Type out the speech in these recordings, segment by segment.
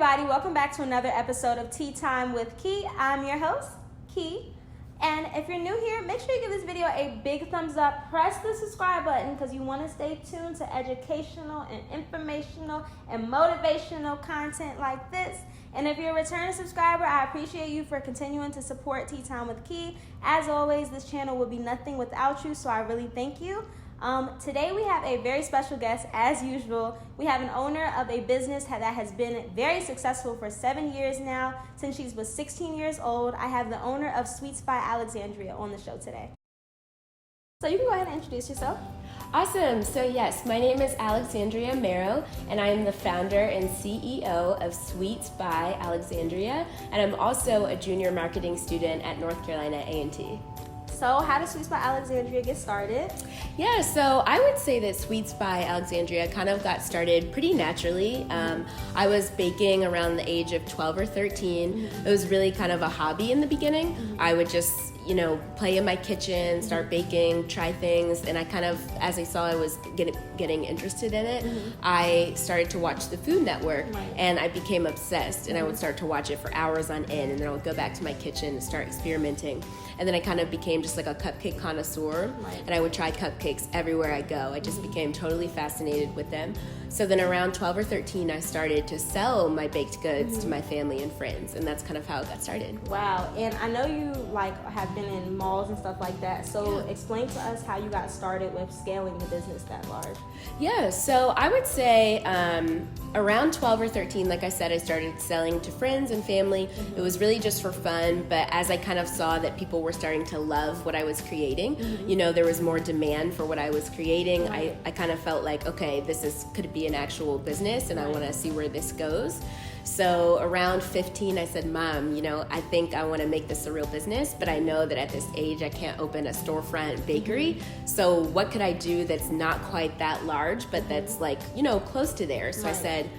everybody, welcome back to another episode of Tea Time with Key. I'm your host, Key. And if you're new here, make sure you give this video a big thumbs up. Press the subscribe button because you want to stay tuned to educational and informational and motivational content like this. And if you're a returning subscriber, I appreciate you for continuing to support Tea Time with Key. As always, this channel will be nothing without you, so I really thank you. Today we have a very special guest, as usual. We have an owner of a business that has been very successful for 7 years now, since she was 16 years old. I have the owner of Sweets by Alexandria on the show today. So you can go ahead and introduce yourself. Awesome. So yes, my name is Alexandria Marrow, and I am the founder and CEO of Sweets by Alexandria, and I'm also a junior marketing student at North Carolina A&T. So how did Sweets by Alexandria get started? Yeah, so I would say that Sweets by Alexandria kind of got started pretty naturally. I was baking around the age of 12 or 13. It was really kind of a hobby in the beginning. I would just play in my kitchen, start baking, try things, and I kind of, as I saw I was getting interested in it, I started to watch the Food Network, and I became obsessed, and I would start to watch it for hours on end, and then I would go back to my kitchen and start experimenting, and then I kind of became just like a cupcake connoisseur, and I would try cupcakes everywhere I go. I just became totally fascinated with them. So then around 12 or 13, I started to sell my baked goods to my family and friends, and that's kind of how it got started. Wow, and I know you have been in malls and stuff like that, so explain to us how you got started with scaling the business that large. Yeah, so I would say around 12 or 13, like I said, I started selling to friends and family. It was really just for fun, but as I kind of saw that people were starting to love what I was creating, there was more demand for what I was creating. I kind of felt like, okay, could be an actual business, and I want to see where this goes. So around 15, I said, Mom, I think I want to make this a real business, but I know that at this age I can't open a storefront bakery. So what could I do that's not quite that large, but that's close to there? So I said,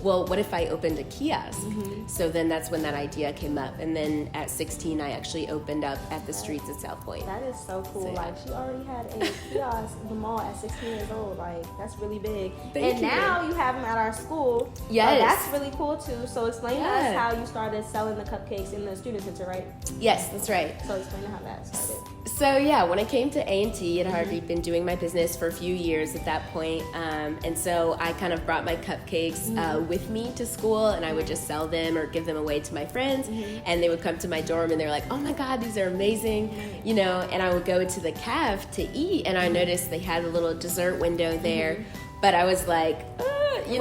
well, what if I opened a kiosk? So then that's when that idea came up. And then at 16, I actually opened up at the streets at South Point. That is so cool. So, she already had a kiosk in the mall at 16 years old. That's really big. Thank you. Now you have them at our school. Yes. That's really cool too. So explain to us how you started selling the cupcakes in the student center, right? Yes, that's right. So explain how that started. So yeah, when I came to A&T, I'd already been doing my business for a few years at that point. And so I kind of brought my cupcakes with me to school, and I would just sell them or give them away to my friends. And they would come to my dorm and they're like, oh my God, these are amazing. And I would go to the caf to eat, and I noticed they had a little dessert window there. But I was like, it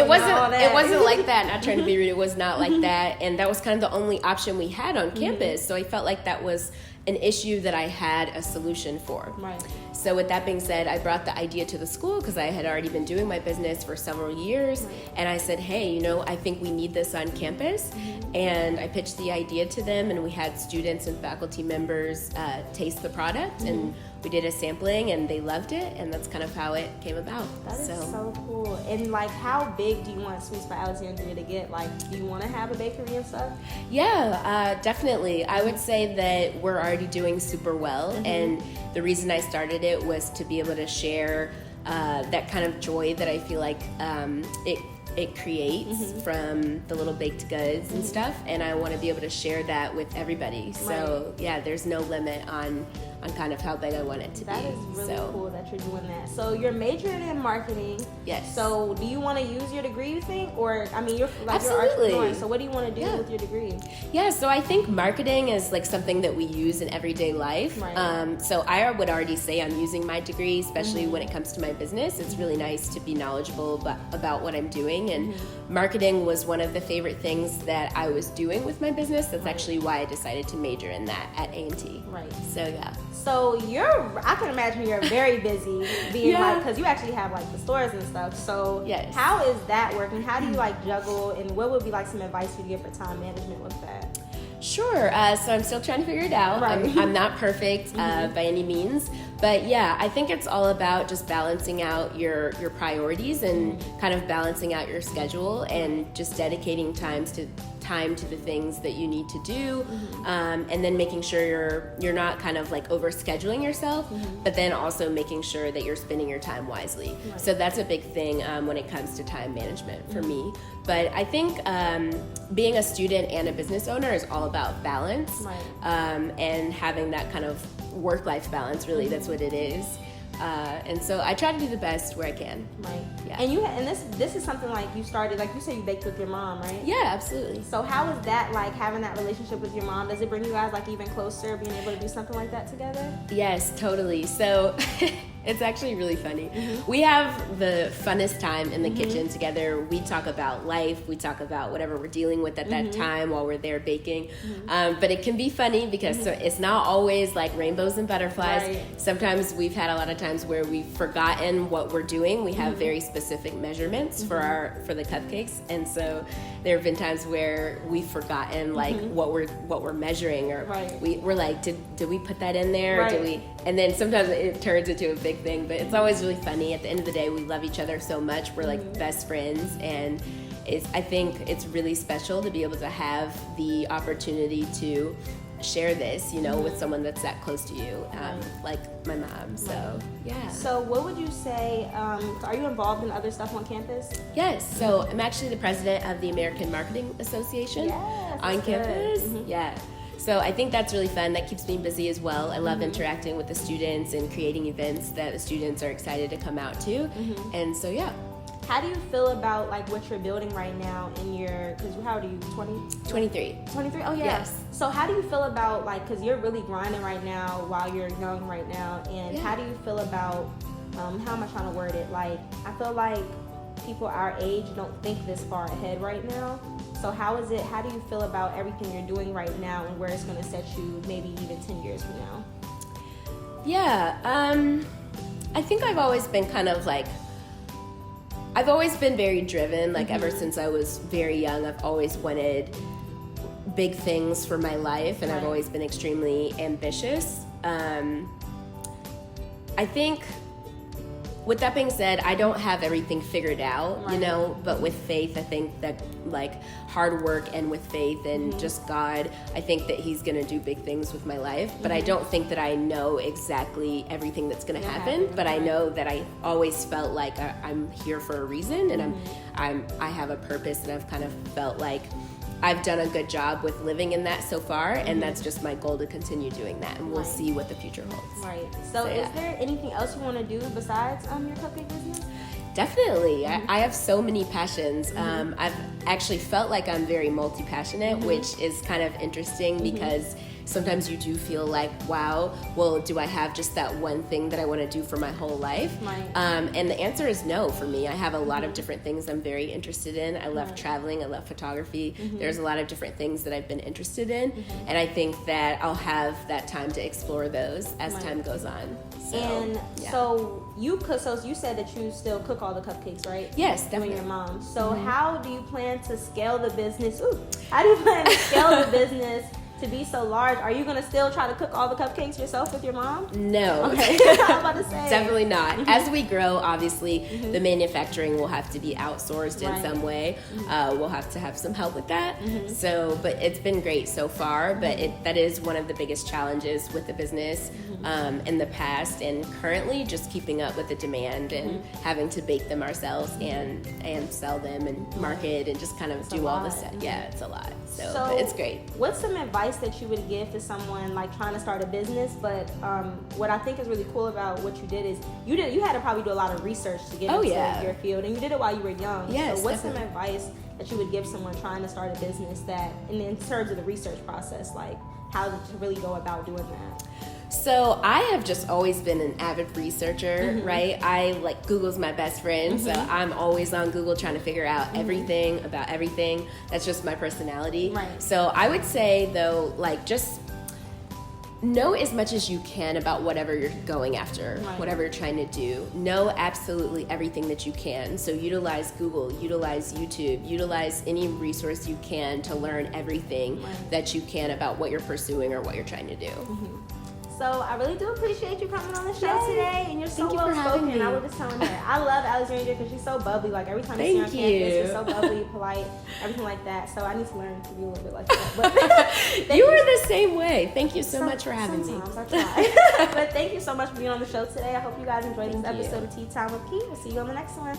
wasn't like that. Not trying to be rude, it was not like that. And that was kind of the only option we had on campus. So I felt like that was an issue that I had a solution for. Right. So with that being said, I brought the idea to the school because I had already been doing my business for several years. And I said, hey, I think we need this on campus. And I pitched the idea to them, and we had students and faculty members taste the product, and we did a sampling, and they loved it, and that's kind of how it came about. That is so cool. And how big do you want Sweets by Alexandria to get? Do you want to have a bakery and stuff? Yeah, definitely. I would say that we're already doing super well, and the reason I started it was to be able to share that kind of joy that I feel like it creates from the little baked goods and stuff, and I want to be able to share that with everybody. So yeah, there's no limit on kind of how big I want it to be. That is really cool that you're doing that. So you're majoring in marketing. Yes. So do you want to use your degree, you think? Or, you're Absolutely. You're entrepreneur, so what do you want to do with your degree? Yeah, so I think marketing is something that we use in everyday life. Right. So I would already say I'm using my degree, especially when it comes to my business. It's really nice to be knowledgeable about what I'm doing, and marketing was one of the favorite things that I was doing with my business. That's actually why I decided to major in that at A&T. Right. So yeah. So I can imagine you're very busy being because you actually have the stores and stuff. So how is that working? How do you juggle, and what would be some advice you give for time management with that? Sure. So I'm still trying to figure it out. Right. I'm not perfect by any means. But yeah, I think it's all about just balancing out your priorities and kind of balancing out your schedule and just dedicating times to time to the things that you need to do, and then making sure you're not kind of like over scheduling yourself, but then also making sure that you're spending your time wisely. Right. So that's a big thing when it comes to time management for me. But I think being a student and a business owner is all about balance, and having that kind of work-life balance. Really, that's what it is. And so I try to do the best where I can. Right. Yeah. And this is something like you started, like you said, you baked with your mom, right? Yeah, absolutely. So how is that, like, having that relationship with your mom? Does it bring you guys like even closer, being able to do something like that together? Yes, totally. So it's actually really funny. We have the funnest time in the kitchen together. We talk about life. We talk about whatever we're dealing with at that time while we're there baking. But it can be funny because so it's not always like rainbows and butterflies. Right. Sometimes we've had a lot of times where we've forgotten what we're doing. We have very specific measurements for the cupcakes, and so there have been times where we've forgotten like what we're measuring, or we're like, did we put that in there? Or did we? And then sometimes it turns into a big thing, but it's always really funny. At the end of the day, we love each other so much. We're like best friends, and I think it's really special to be able to have the opportunity to share this, with someone that's that close to you, like my mom. So yeah. So what would you say, are you involved in other stuff on campus? Yes. So I'm actually the president of the American Marketing Association on campus. Yeah. So I think that's really fun. That keeps me busy as well. I love interacting with the students and creating events that the students are excited to come out to. And so, yeah. How do you feel about like what you're building right now in your, because how old are you, 20? 23. 23? Oh yeah. Yes. So how do you feel about like, because you're really grinding right now while you're young right now, and how do you feel about, how am I trying to word it? Like, I feel like people our age don't think this far ahead right now. So how do you feel about everything you're doing right now and where it's going to set you maybe even 10 years from now? Yeah, I think I've always been kind of like, I've always been very driven, like ever since I was very young. I've always wanted big things for my life, and I've always been extremely ambitious. I think, with that being said, I don't have everything figured out, but with faith, I think that like hard work and with faith and just God, I think that He's going to do big things with my life. But I don't think that I know exactly everything that's going to happen. But I know that I always felt like I'm here for a reason, and I have a purpose, and I've kind of felt like I've done a good job with living in that so far, and that's just my goal, to continue doing that, and we'll see what the future holds. Right. So is there anything else you want to do besides your cupcake business? Definitely. I have so many passions. I've actually felt like I'm very multi-passionate, which is kind of interesting because sometimes you do feel like, wow, well, do I have just that one thing that I want to do for my whole life? Right. And the answer is no for me. I have a lot of different things I'm very interested in. I love traveling. I love photography. There's a lot of different things that I've been interested in. And I think that I'll have that time to explore those as time goes on. So, so you said that you still cook all the cupcakes, right? Yes, definitely. With your mom. So how do you plan to scale the business? How do you plan to scale the business to be so large? Are you going to still try to cook all the cupcakes yourself with your mom? No. Okay. I was about to say. Definitely not. As we grow, obviously, the manufacturing will have to be outsourced in some way. We'll have to have some help with that. So, but it's been great so far. But that is one of the biggest challenges with the business in the past, and currently just keeping up with the demand and having to bake them ourselves and sell them and market and just kind of do all this stuff. Yeah, it's a lot. So but it's great. What's some advice that you would give to someone like trying to start a business? But what I think is really cool about what you did is you had to probably do a lot of research to get into your field, and you did it while you were young. Yes, so what's some advice that you would give someone trying to start a business that, and in terms of the research process, like how to really go about doing that? So I have just always been an avid researcher, right? I like Google's my best friend, so I'm always on Google trying to figure out everything about everything. That's just my personality. Right. So I would say though, like just know as much as you can about whatever you're going after, whatever you're trying to do. Know absolutely everything that you can. So utilize Google, utilize YouTube, utilize any resource you can to learn everything that you can about what you're pursuing or what you're trying to do. So I really do appreciate you coming on the show Yay. today, and you're so Thank you for well having spoken. me. I was just telling her, I love Alexandria because she's so bubbly. Like every time you see her on Thank campus, you. she's so bubbly, polite, everything like that. So I need to learn to be a little bit like that. But You are the same way. Thank you so much for having me. Sometimes I try. But thank you so much for being on the show today. I hope you guys enjoyed this Thank you. episode of Tea Time with Key. We'll see you on the next one.